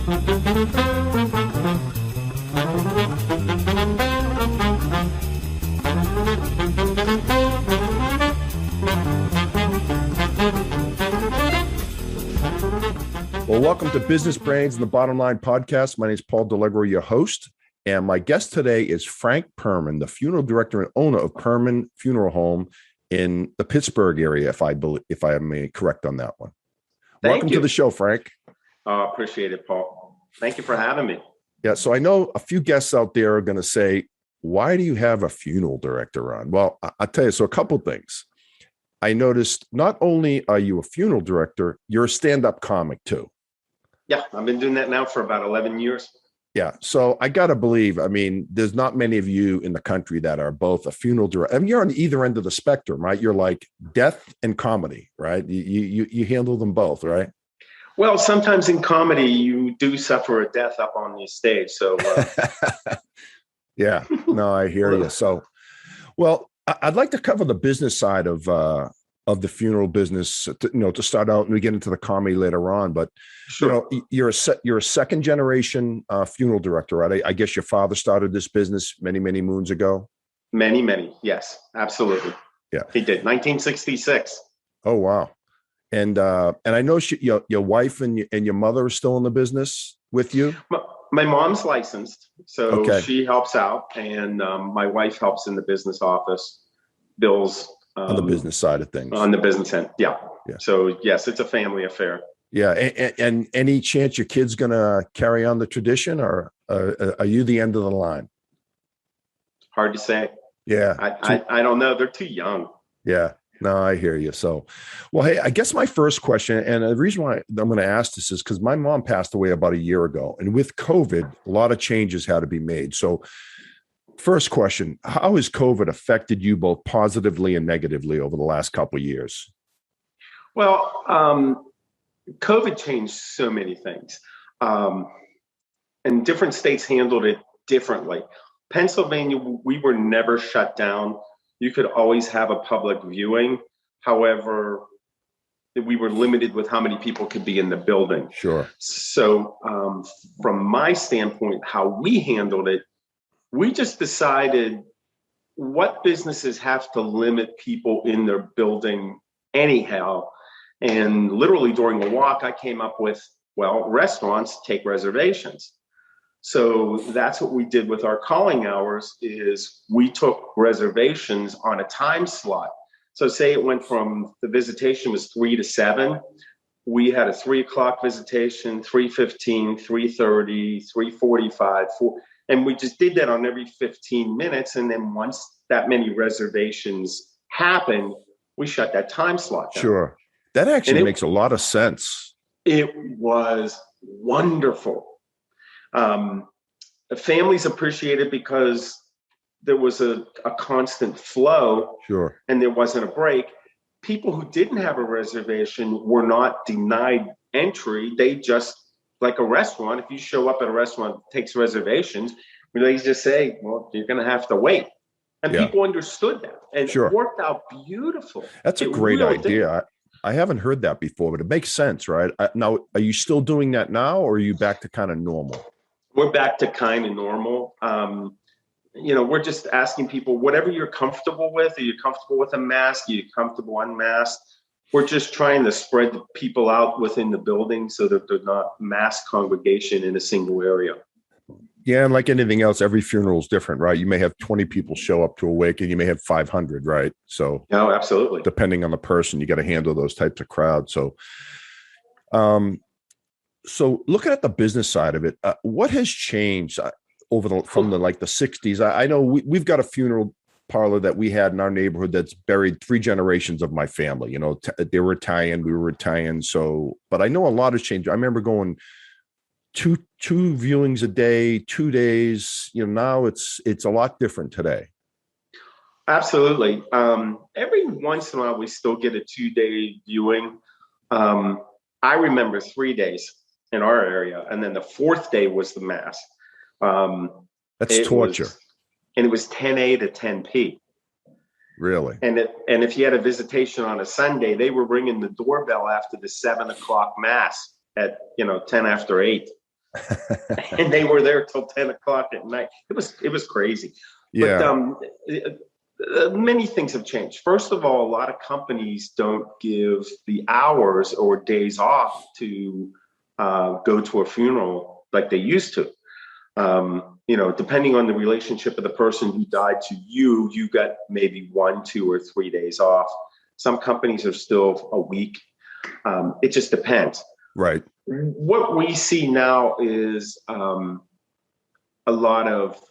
Well, welcome to Business Brains and the Bottom Line podcast. My name is Paul Delegro, your host, and my guest today is Frank Perman, the funeral director and owner of Perman Funeral Home in the Pittsburgh area, if I am correct on that one. Welcome to the show, Frank. Appreciate it, Paul. Thank you for having me. Yeah, so I know a few guests out there are going to say, why do you have a funeral director on? Well, I'll tell you, so a couple things. I noticed not only are you a funeral director, you're a stand-up comic too. Yeah, I've been doing that now for about 11 years. Yeah, so I got to believe, I mean, there's not many of you in the country that are both a funeral director. I mean, you're on either end of the spectrum, right? You're like death and comedy, right? You handle them both, right? Well, sometimes in comedy, you do suffer a death up on the stage. So, yeah, no, I hear you. So, well, I'd like to cover the business side of the funeral business, to start out, and we get into the comedy later on. But sure. You're a second generation funeral director, right? I guess your father started this business many moons ago. Many, yes, absolutely. Yeah, he did. 1966. Oh wow! And I know your wife and your mother are still in the business with you. My mom's licensed, so okay. She helps out, and my wife helps in the business office, bills. On the business side of things. On the business end, yeah. So yes, it's a family affair. Yeah, and any chance your kid's going to carry on the tradition, or are you the end of the line? Hard to say. Yeah, I don't know. They're too young. Yeah, no, I hear you. So, well, hey, I guess my first question, and the reason why I'm going to ask this is because my mom passed away about a year ago, and with COVID, a lot of changes had to be made. So, first question, how has COVID affected you both positively and negatively over the last couple of years? Well, COVID changed so many things. And different states handled it differently. Pennsylvania, we were never shut down. You could always have a public viewing. However, we were limited with how many people could be in the building. Sure. So from my standpoint, how we handled it, we just decided what businesses have to limit people in their building anyhow. And literally during a walk, I came up with, well, restaurants take reservations. So that's what we did with our calling hours is we took reservations on a time slot. So say it went from the visitation was 3 to 7. We had a 3 o'clock visitation, 3:15, 3:30, 3:45, 4. And we just did that on every 15 minutes. And then once that many reservations happened, we shut that time slot down. Sure. That actually makes a lot of sense. It was wonderful. The families appreciated it because there was a constant flow. Sure. And there wasn't a break. People who didn't have a reservation were not denied entry. They just, like a restaurant, if you show up at a restaurant that takes reservations, they just say, well, you're going to have to wait. And people understood that. And It worked out beautiful. That's a great idea. I haven't heard that before, but it makes sense, right? Now, are you still doing that now, or are you back to kind of normal? We're back to kind of normal. We're just asking people, whatever you're comfortable with. Are you comfortable with a mask? Are you comfortable unmasked? We're just trying to spread the people out within the building so that they're not mass congregation in a single area. Yeah, and like anything else, every funeral is different, right? You may have 20 people show up to a wake, and you may have 500, right? So, no, absolutely. Depending on the person, you got to handle those types of crowds. So, looking at the business side of it, what has changed from the 60s? I know we've got a funeral parlor that we had in our neighborhood that's buried 3 generations of my family. They were Italian, we were Italian. So, but I know a lot has changed. I remember going two viewings a day, 2 days. Now it's a lot different today. Absolutely. Every once in a while, we still get a 2-day viewing. I remember 3 days in our area, and then the 4th day was the mass. That's torture. And it was 10A to 10P. Really? And if you had a visitation on a Sunday, they were ringing the doorbell after the 7 o'clock mass at 10 after 8. and they were there till 10 o'clock at night. It was crazy. But Yeah. many things have changed. First of all, a lot of companies don't give the hours or days off to go to a funeral like they used to. Depending on the relationship of the person who died to you, you got maybe 1, 2, or 3 days off. Some companies are still a week. It just depends. Right. What we see now is a lot of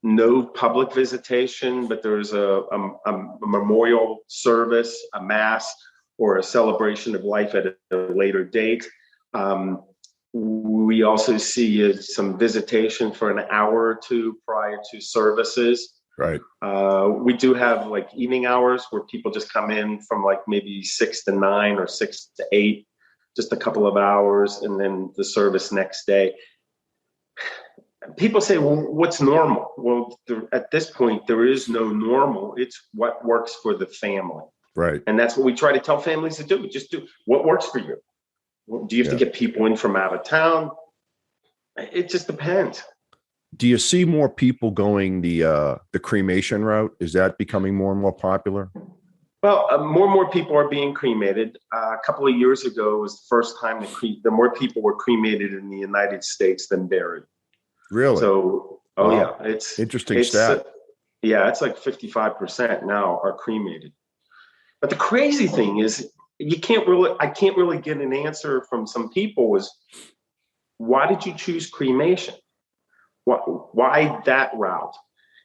no public visitation, but there's a memorial service, a mass, or a celebration of life at a later date. We also see some visitation for an hour or two prior to services. Right. We do have like evening hours where people just come in from like maybe 6 to 9 or 6 to 8, just a couple of hours, and then the service next day. People say, well, what's normal? Well, at this point, there is no normal. It's what works for the family. Right. And that's what we try to tell families to do. Just do what works for you. Do you have to get people in from out of town? It just depends. Do you see more people going the cremation route? Is that becoming more and more popular? Well, more and more people are being cremated. A couple of years ago was the first time the more people were cremated in the United States than buried. Really? So, wow. Yeah, it's interesting stat. It's like 55% now are cremated. But the crazy thing is, I can't really get an answer from some people is, why did you choose cremation? Why that route?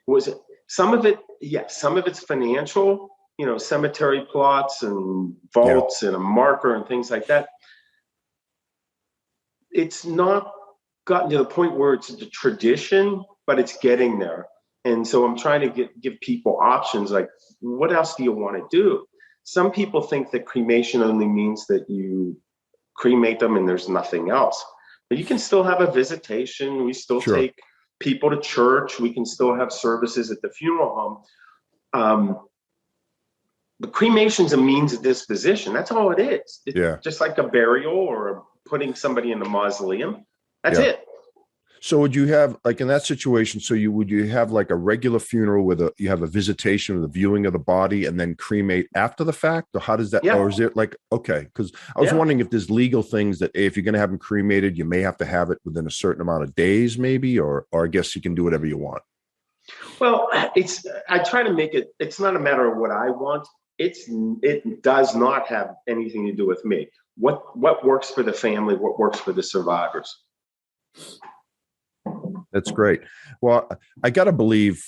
Was it some of it? Yes, some of it's financial, cemetery plots and vaults and a marker and things like that. It's not gotten to the point where it's a tradition, but it's getting there. And so I'm trying to give people options like, what else do you want to do? Some people think that cremation only means that you cremate them and there's nothing else. But you can still have a visitation. We still take people to church. We can still have services at the funeral home. But cremation's a means of disposition. That's all it is. It's just like a burial or putting somebody in the mausoleum. That's it. So would you have, like in that situation, would you have like a regular funeral with you have a visitation with a viewing of the body and then cremate after the fact? Or how does that, or is it like, okay. Because I was wondering if there's legal things that if you're going to have them cremated, you may have to have it within a certain amount of days maybe, or I guess you can do whatever you want. Well, I try to make it's not a matter of what I want. It does not have anything to do with me. What works for the family, what works for the survivors. That's great. Well, I got to believe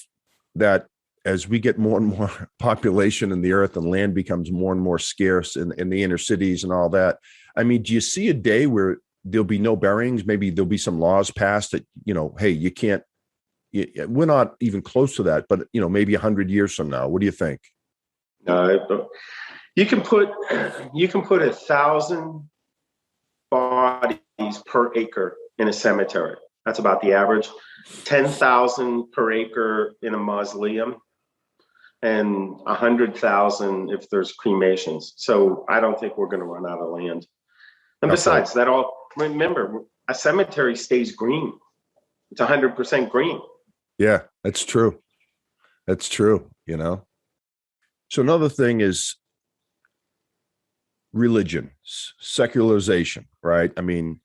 that as we get more and more population in the earth and land becomes more and more scarce in the inner cities and all that, I mean, do you see a day where there'll be no burials? Maybe there'll be some laws passed that, hey, you can't, we're not even close to that, but, maybe 100 years from now, what do you think? You can put 1,000 bodies per acre in a cemetery. That's about the average. 10,000 per acre in a mausoleum, and 100,000 if there's cremations. So I don't think we're going to run out of land. And besides that, remember, a cemetery stays green. It's 100% green. Yeah, that's true. That's true. So another thing is religion, secularization, right? I mean,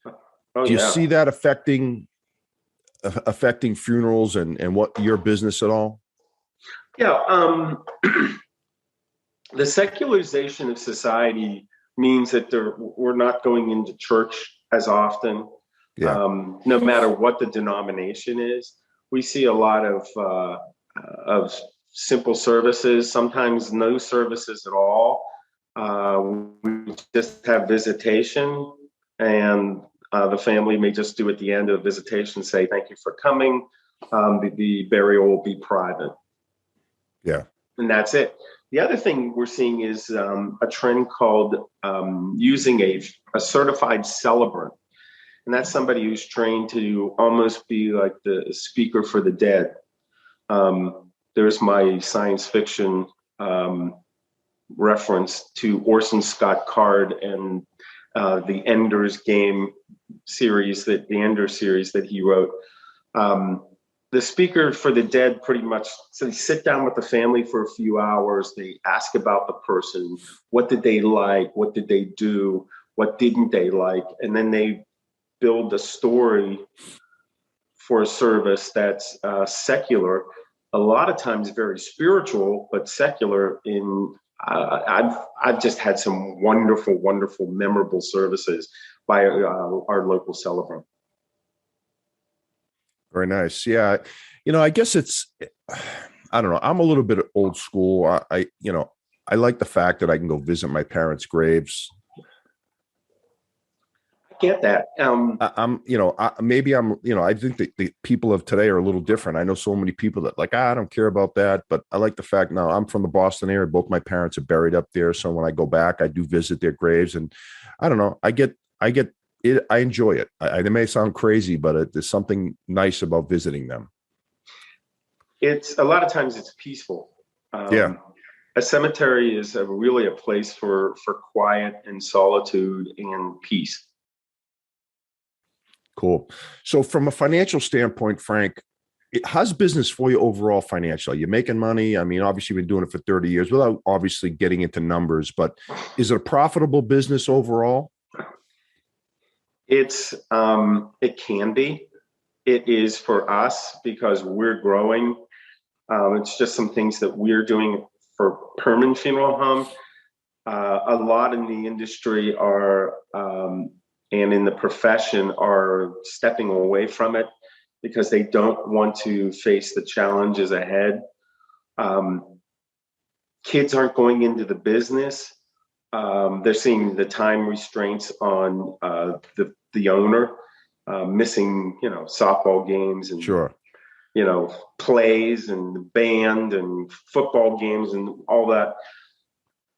do you see that affecting funerals and what your business at all? Yeah. The secularization of society means that we're not going into church as often, no matter what the denomination is. We see a lot of simple services, sometimes no services at all. We just have visitation, and the family may just do at the end of the visitation say, thank you for coming. The burial will be private. Yeah. And that's it. The other thing we're seeing is a trend called using a certified celebrant. And that's somebody who's trained to almost be like the speaker for the dead. There's my science fiction reference to Orson Scott Card and the Ender's Game series, the Ender series that he wrote. The speaker for the dead pretty much, so they sit down with the family for a few hours. They ask about the person. What did they like? What did they do? What didn't they like? And then they build a story for a service that's secular, a lot of times very spiritual, but secular in I've just had some wonderful, memorable services by our local celebrant. Very nice. Yeah. I guess I don't know. I'm a little bit old school. I like the fact that I can go visit my parents' graves. I get that. I think that the people of today are a little different. I know so many people that like, I don't care about that, but I like the fact now I'm from the Boston area. Both my parents are buried up there. So when I go back, I do visit their graves, and I don't know. I get it. I enjoy it. It may sound crazy, but there's something nice about visiting them. It's a lot of times it's peaceful. Yeah. A cemetery is really a place for quiet and solitude and peace. Cool. So from a financial standpoint, Frank, how's business for you overall financially? You're making money. I mean, obviously you've been doing it for 30 years without obviously getting into numbers, but is it a profitable business overall? It can be. It is for us because we're growing. It's just some things that we're doing for Perman Funeral Home. A lot in the industry are and in the profession are stepping away from it because they don't want to face the challenges ahead. Kids aren't going into the business. They're seeing the time restraints on the owner, missing, softball games and sure, plays and band and football games and all that.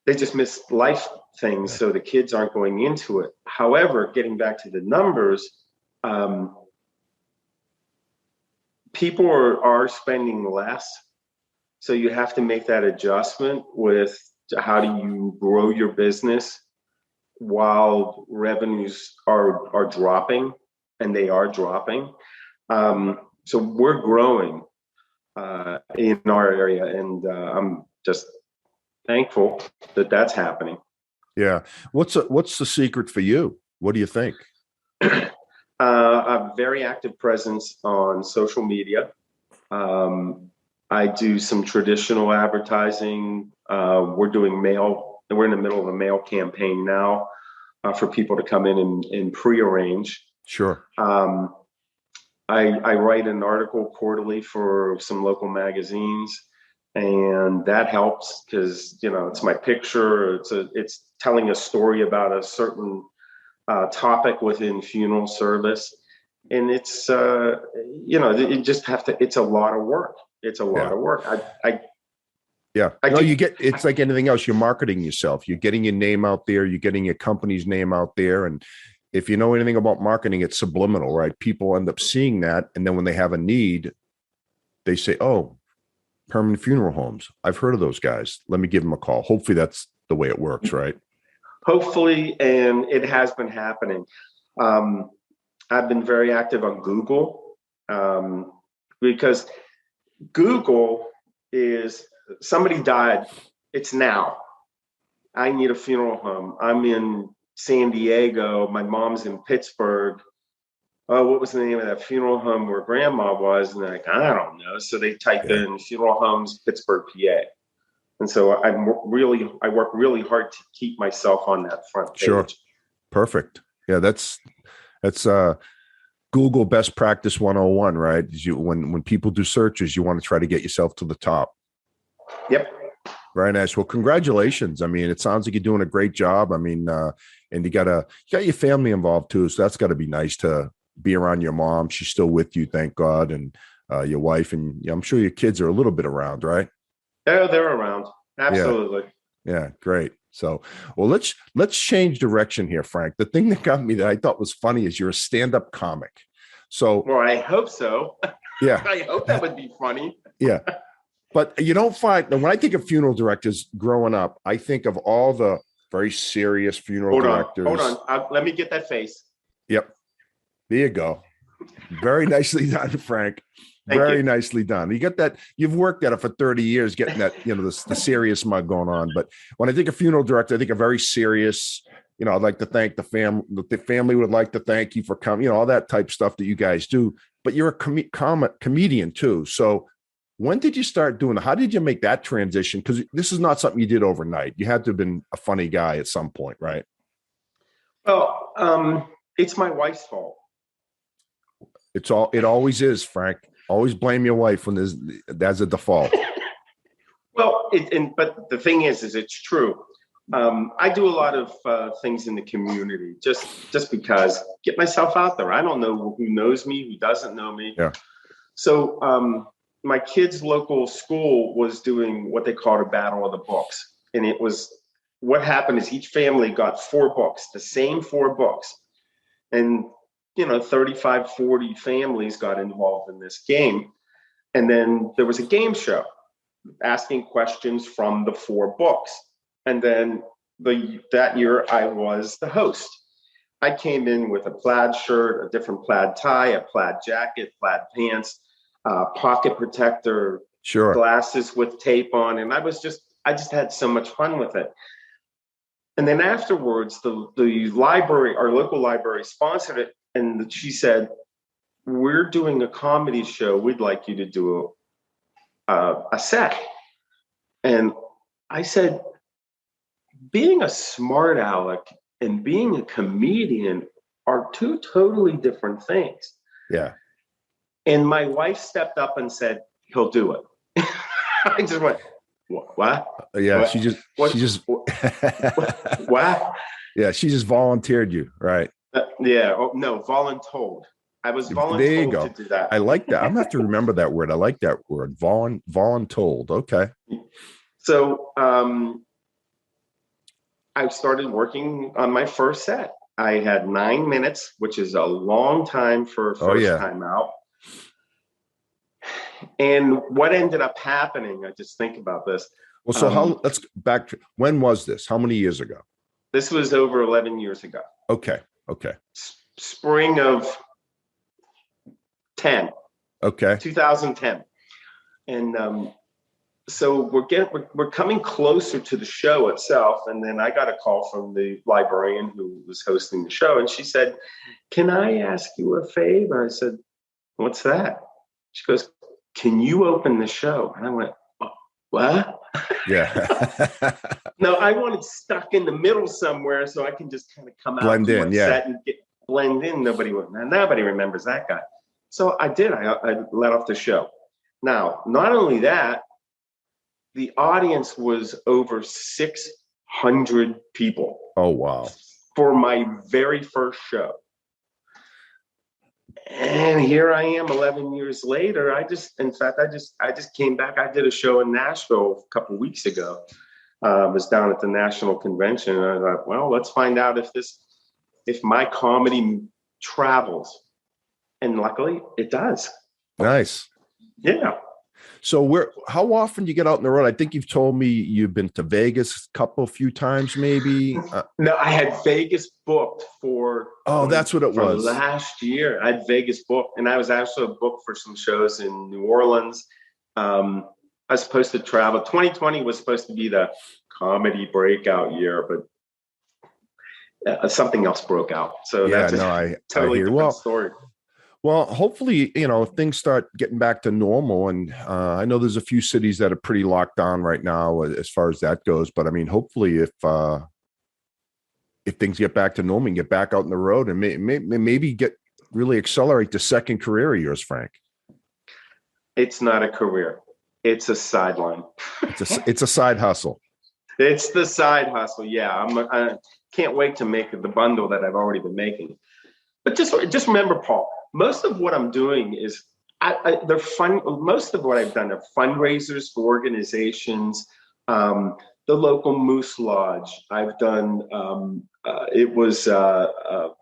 They just miss life things, so the kids aren't going into it. However, getting back to the numbers, people are spending less, so you have to make that adjustment with how do you grow your business while revenues are dropping, and they are dropping. So we're growing in our area, and I'm just thankful that that's happening. Yeah. What's the secret for you? What do you think? A very active presence on social media. I do some traditional advertising. We're doing mail. We're in the middle of a mail campaign now for people to come in and pre-arrange. Sure. I write an article quarterly for some local magazines, and that helps because it's my picture. It's telling a story about a certain topic within funeral service, and it's you just have to. It's a lot of work. It's a lot of work. It's like anything else. You're marketing yourself. You're getting your name out there. You're getting your company's name out there, and if you know anything about marketing, it's subliminal, right? People end up seeing that, and then when they have a need, they say, "Oh, Perman Funeral Homes. I've heard of those guys. Let me give them a call." Hopefully, that's the way it works, right? Hopefully, and it has been happening. I've been very active on Google because Google is somebody died. It's now. I need a funeral home. I'm in San Diego. My mom's in Pittsburgh. Oh, what was the name of that funeral home where grandma was? And they're like, I don't know. So they type in funeral homes, Pittsburgh, PA. And so I work really hard to keep myself on that front page. Sure. Perfect. Yeah, that's Google best practice 101, right? When people do searches, you want to try to get yourself to the top. Yep. Very nice. Well, congratulations. I mean, it sounds like you're doing a great job. I mean, and you got your family involved too. So that's got to be nice to be around your mom. She's still with you, thank God. And your wife, and I'm sure your kids are a little bit around, right? They're around. Absolutely. Yeah. Great. So, well, let's change direction here, Frank. The thing that got me that I thought was funny is you're a stand-up comic. So, well, I hope so. Yeah. I hope that would be funny. Yeah. But you don't find, when I think of funeral directors growing up, I think of all the very serious funeral Hold directors. on. Let me get that face. Yep. There you go. Very nicely done, Frank. Very nicely done. You get that. You've worked at it for 30 years, getting that, the serious mug going on. But when I think of funeral director, I think a very serious, I'd like to thank the family. The family would like to thank you for coming, all that type stuff that you guys do. But you're a comedian too. So when did you start doing it? How did you make that transition? Because this is not something you did overnight. You had to have been a funny guy at some point, right? Well, it's my wife's fault. It always is, Frank. Always blame your wife when that's a default. Well, but the thing is it's true. I do a lot of things in the community just because get myself out there. I don't know who knows me, who doesn't know me. Yeah. So my kids' local school was doing what they called a battle of the books, and it was what happened is each family got 4 books, the same 4 books, and 35, 40 families got involved in this game. And then there was a game show asking questions from the 4 books. And then that year I was the host. I came in with a plaid shirt, a different plaid tie, a plaid jacket, plaid pants, pocket protector, sure, glasses with tape on. And I just had so much fun with it. And then afterwards, the library, our local library, sponsored it. And she said, "We're doing a comedy show. We'd like you to do a set." And I said, being a smart aleck and being a comedian are 2 totally different things. Yeah. And my wife stepped up and said, "He'll do it." I just went, "What?" Yeah. What? She just what? Yeah. She just volunteered you. Right. Yeah. Oh, no, voluntold. I was voluntold there you go. to do that. I like that. I'm gonna have to remember that word. I like that word. Voluntold. Okay. So I started working on my first set. I had 9 minutes, which is a long time for first time out. And what ended up happening, I just think about this. Well, so let's back to, when was this? How many years ago? This was over 11 years ago. Okay. Spring of 10. Okay. 2010. And so we're coming closer to the show itself. And then I got a call from the librarian who was hosting the show. And she said, "Can I ask you a favor?" I said, "What's that?" She goes, "Can you open the show?" And I went, "Oh, what?" Yeah. No, I wanted stuck in the middle somewhere so I can just kind of come blend out to in, my set and blend in. Nobody remembers that guy. So I did. I let off the show. Now, not only that, the audience was over 600 people. Oh, wow. For my very first show. And here I am 11 years later. I just came back. I did a show in Nashville a couple of weeks ago. I was down at the national convention. And I thought, well, let's find out if my comedy travels. And luckily it does. Nice. Yeah. So how often do you get out on the road? I think you've told me you've been to Vegas a few times, maybe. No, I had Vegas booked for. Oh, that's what it was. Last year, I had Vegas booked, and I was also booked for some shows in New Orleans. I was supposed to travel. 2020 was supposed to be the comedy breakout year, but something else broke out. So that's a totally different story. Well, hopefully, if things start getting back to normal, and I know there's a few cities that are pretty locked down right now as far as that goes. But I mean, hopefully, if things get back to normal and get back out on the road and maybe really accelerate the second career of yours, Frank. It's not a career. It's a sideline. It's a side hustle. It's the side hustle. Yeah. I can't wait to make the bundle that I've already been making. But just remember, Paul, most of what I'm doing is they're fun. Most of what I've done are fundraisers for organizations. The local Moose Lodge. I've done. It was a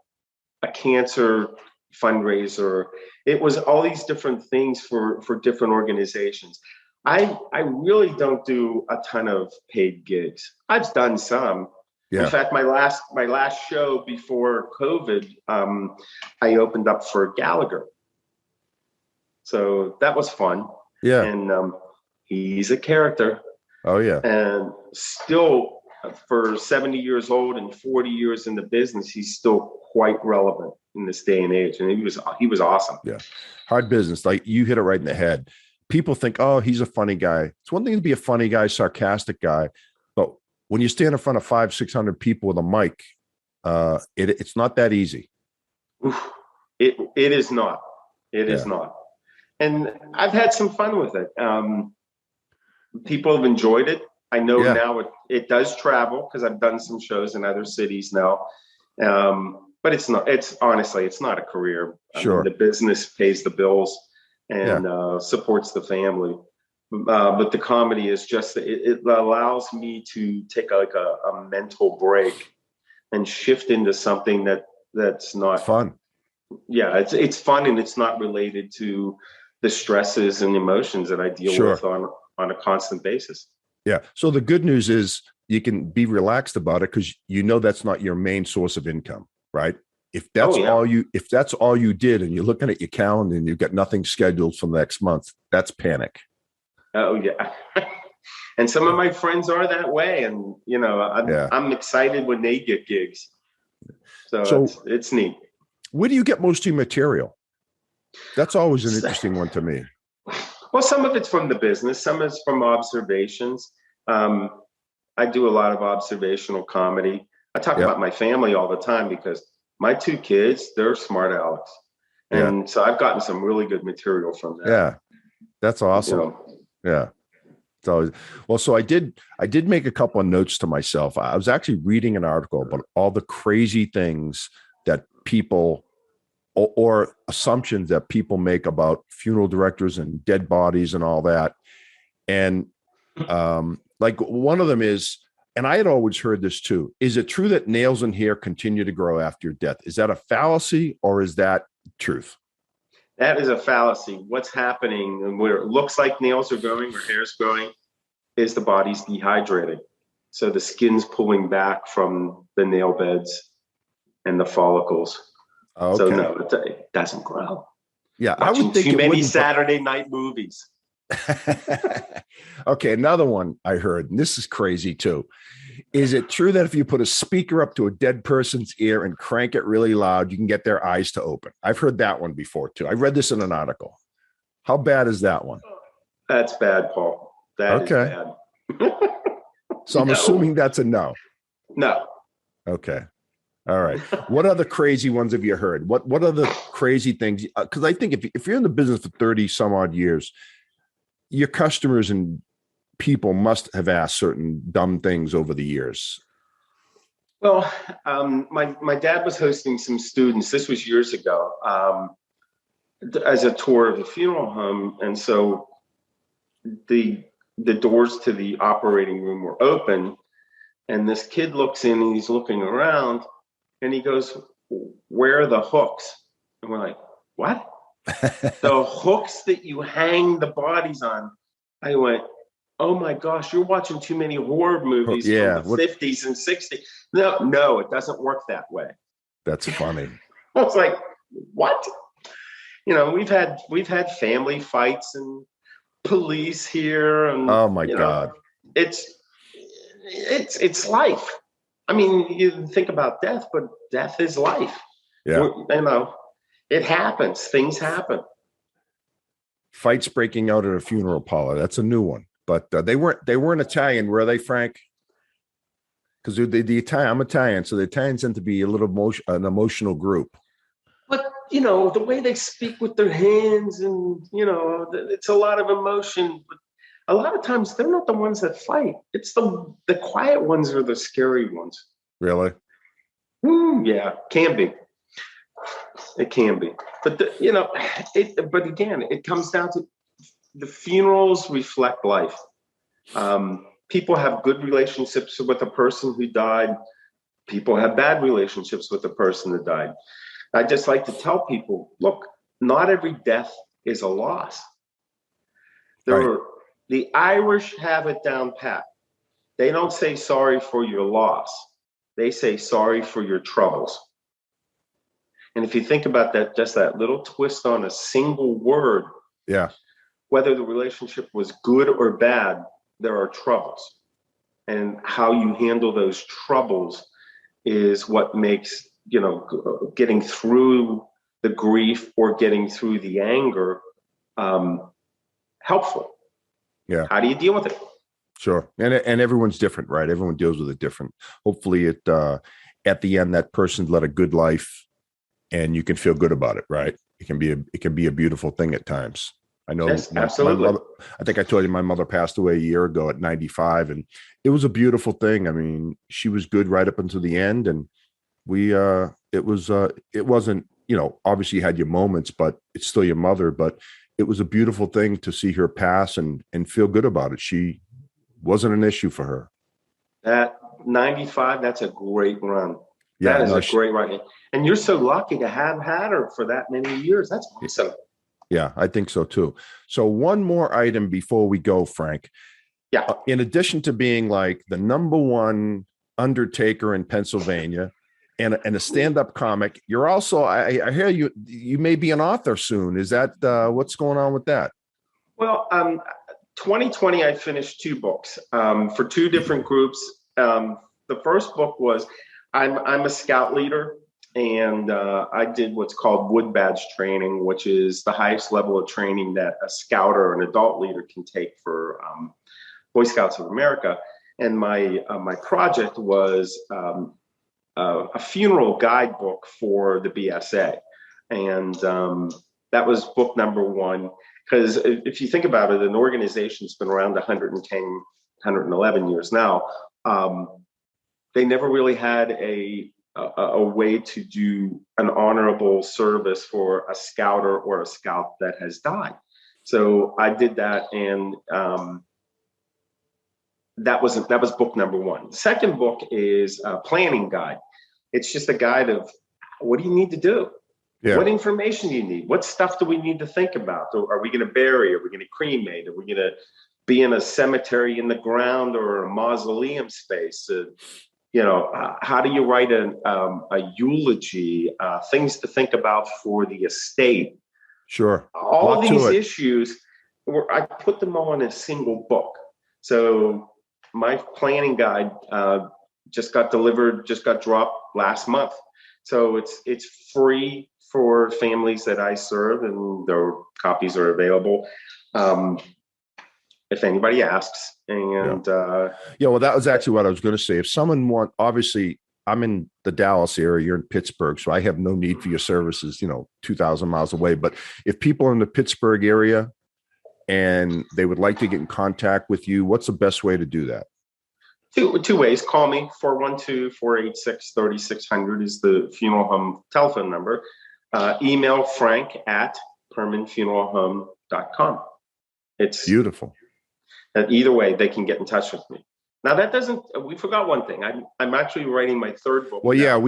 cancer fundraiser. It was all these different things for different organizations. I really don't do a ton of paid gigs. I've done some. In Yeah. fact, my last show before COVID, I opened up for Gallagher. So that was fun. Yeah. And he's a character. Oh yeah. And still, for 70 years old and 40 years in the business, he's still quite relevant in this day and age. And he was awesome. Yeah. Hard business. Like you hit it right in the head. People think, oh, he's a funny guy. It's one thing to be a funny guy, sarcastic guy, but when you stand in front of 500-600 people with a mic, it's not that easy. It is not. It is not. And I've had some fun with it. People have enjoyed it. I know now it does travel because I've done some shows in other cities now. But it's honestly, it's not a career. Sure. I mean, the business pays the bills and supports the family. But the comedy is just, it allows me to take like a mental break and shift into something that's not fun. Yeah, it's fun, and it's not related to the stresses and emotions that I deal with on a constant basis. Yeah. So the good news is you can be relaxed about it because you know that's not your main source of income, right? If that's all you did, and you're looking at your calendar and you've got nothing scheduled for the next month, that's panic. Oh yeah. And some of my friends are that way, and I'm excited when they get gigs. So it's neat. Where do you get most of your material? That's always an interesting one to me. Well, some of it's from the business, some is from observations. I do a lot of observational comedy. I talk about my family all the time because my two kids, they're smart Alex. And so I've gotten some really good material from that. Yeah. That's awesome. Yeah. It's always, well, so I did make a couple of notes to myself. I was actually reading an article about all the crazy things that people or assumptions that people make about funeral directors and dead bodies and all that. And like one of them is, and I had always heard this too, is it true that nails and hair continue to grow after your death? Is that a fallacy or is that truth? That is a fallacy. What's happening and where it looks like nails are growing or hair's growing is the body's dehydrated. So the skin's pulling back from the nail beds and the follicles. Okay. So no, it doesn't grow. Yeah, watching I would think too many Saturday night movies. Okay, another one I heard, and this is crazy too. Is it true that if you put a speaker up to a dead person's ear and crank it really loud, you can get their eyes to open? I've heard that one before too. I read this in an article. How bad is that one? That's bad, Paul. That is bad. So I'm assuming that's a no. No. Okay. All right. What other crazy ones have you heard? What other crazy things? Because I think if you're in the business for 30 some odd years, your customers and people must have asked certain dumb things over the years. Well, my dad was hosting some students. This was years ago, as a tour of the funeral home, and so the doors to the operating room were open, and this kid looks in and he's looking around, and he goes, "Where are the hooks?" And we're like, "What?" The hooks that you hang the bodies on. I went, "Oh my gosh, you're watching too many horror movies from the 50s and 60s. No, it doesn't work that way." That's funny. I was like, "What?" We've had family fights and police here, and oh my God, it's life. I mean, you think about death, but death is life. Yeah, it happens. Things happen. Fights breaking out at a funeral parlor. That's a new one. But they weren't Italian, were they, Frank? Because the Italian, I'm Italian, so the Italians tend to be a little an emotional group. But the way they speak with their hands, and it's a lot of emotion. But a lot of times they're not the ones that fight. It's the quiet ones are the scary ones. Really? Yeah, can be. It can be, but but again, it comes down to the funerals reflect life. People have good relationships with the person who died. People have bad relationships with the person that died. I just like to tell people, look, not every death is a loss. The Irish have it down pat. They don't say sorry for your loss. they say sorry for your troubles. And if you think about that, just that little twist on a single word, Yeah. whether the relationship was good or bad, there are troubles. And how you handle those troubles is what makes, getting through the grief or getting through the anger helpful. Yeah. How do you deal with it? Sure. And everyone's different, right? Everyone deals with it different. Hopefully at the end, that person led a good life and you can feel good about it, right? It can be a beautiful thing at times. I know Yes, my absolutely. mother, I think I told you my mother passed away a year ago at 95, and it was a beautiful thing. I mean, she was good right up until the end. And it wasn't, obviously you had your moments, but it's still your mother, but it was a beautiful thing to see her pass and feel good about it. She wasn't an issue for her. That 95, that's a great run. Yeah, That is no, a great run. And you're so lucky to have had her for that many years. That's awesome. yeah, I think so too. So one more item before we go, Frank. Yeah. In addition to being like the number one undertaker in Pennsylvania and a stand-up comic, you're also, I hear you may be an author soon. Is that what's going on with that? Well, 2020, I finished 2 books for 2 different groups. The first book was I'm a scout leader, and I did what's called wood badge training, which is the highest level of training that a scout or an adult leader can take for Boy Scouts of America. And my project was a funeral guidebook for the BSA, and that was book number 1. Because if you think about it, an organization's been around 110, 111 years now. They never really had a way to do an honorable service for a scouter or a scout that has died. So I did that, and that was book number 1. The second book is a planning guide. It's just a guide of what do you need to do? Yeah. What information do you need? What stuff do we need to think about? Are we going to bury? Are we going to cremate? Are we going to be in a cemetery in the ground or a mausoleum space? How do you write a eulogy? Things to think about for the estate. Sure. All these issues, I put them all in a single book. So my planning guide just got dropped last month. So it's free for families that I serve, and their copies are available if anybody asks. And well, that was actually what I was going to say. If someone obviously, I'm in the Dallas area, you're in Pittsburgh, so I have no need for your services, 2,000 miles away. But if people are in the Pittsburgh area and they would like to get in contact with you, what's the best way to do that? Two ways. Call me. 412-486-3600 is the funeral home telephone number. Email Frank at permanfuneralhome.com. It's beautiful. Either way, they can get in touch with me. Now we forgot one thing. I'm actually writing my 3rd book. Well, now.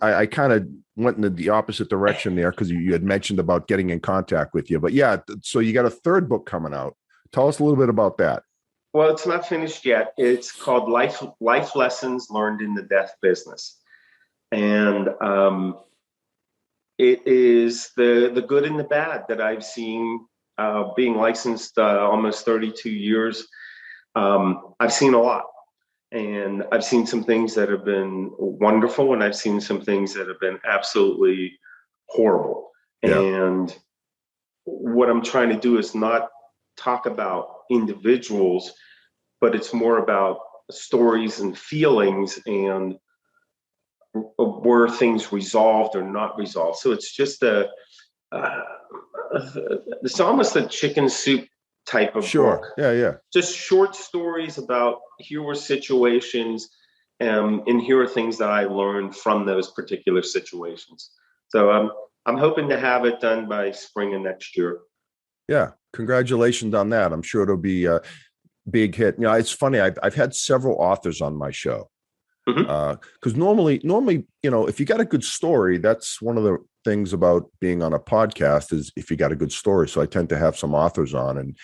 I kind of went in the opposite direction there because you had mentioned about getting in contact with you. But yeah, so you got a 3rd book coming out. Tell us a little bit about that. Well, it's not finished yet. It's called Life Lessons Learned in the Death Business. And it is the good and the bad that I've seen being licensed almost 32 years. I've seen a lot. And I've seen some things that have been wonderful, and I've seen some things that have been absolutely horrible. Yeah. And what I'm trying to do is not talk about individuals, but it's more about stories and feelings and were things resolved or not resolved. So it's just it's almost a chicken soup type of book. Yeah. Just short stories about here were situations, and here are things that I learned from those particular situations. So I'm hoping to have it done by spring of next year. Yeah, congratulations on that. I'm sure it'll be a big hit. It's funny. I've had several authors on my show because normally, if you got a good story, that's one of the things about being on a podcast is if you got a good story. So I tend to have some authors on, and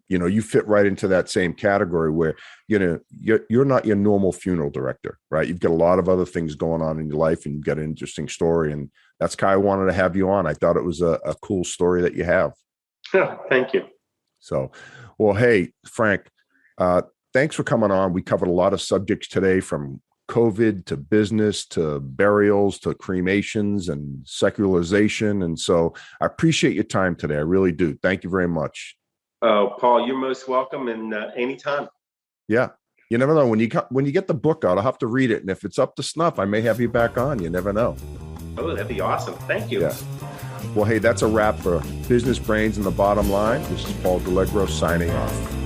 you fit right into that same category where, you're not your normal funeral director, right? You've got a lot of other things going on in your life, and you've got an interesting story. And that's why I wanted to have you on. I thought it was a cool story that you have. Thank you. So, well, hey, Frank, thanks for coming on. We covered a lot of subjects today, from COVID to business to burials to cremations and secularization. And so I appreciate your time today. I really do. Thank you very much. Oh, Paul, you're most welcome, and anytime. Yeah. You never know. When you get the book out, I'll have to read it. And if it's up to snuff, I may have you back on. You never know. Oh, that'd be awesome. Thank you. Yeah. Well, hey, that's a wrap for Business Brains and the Bottom Line. This is Paul Delegro signing off.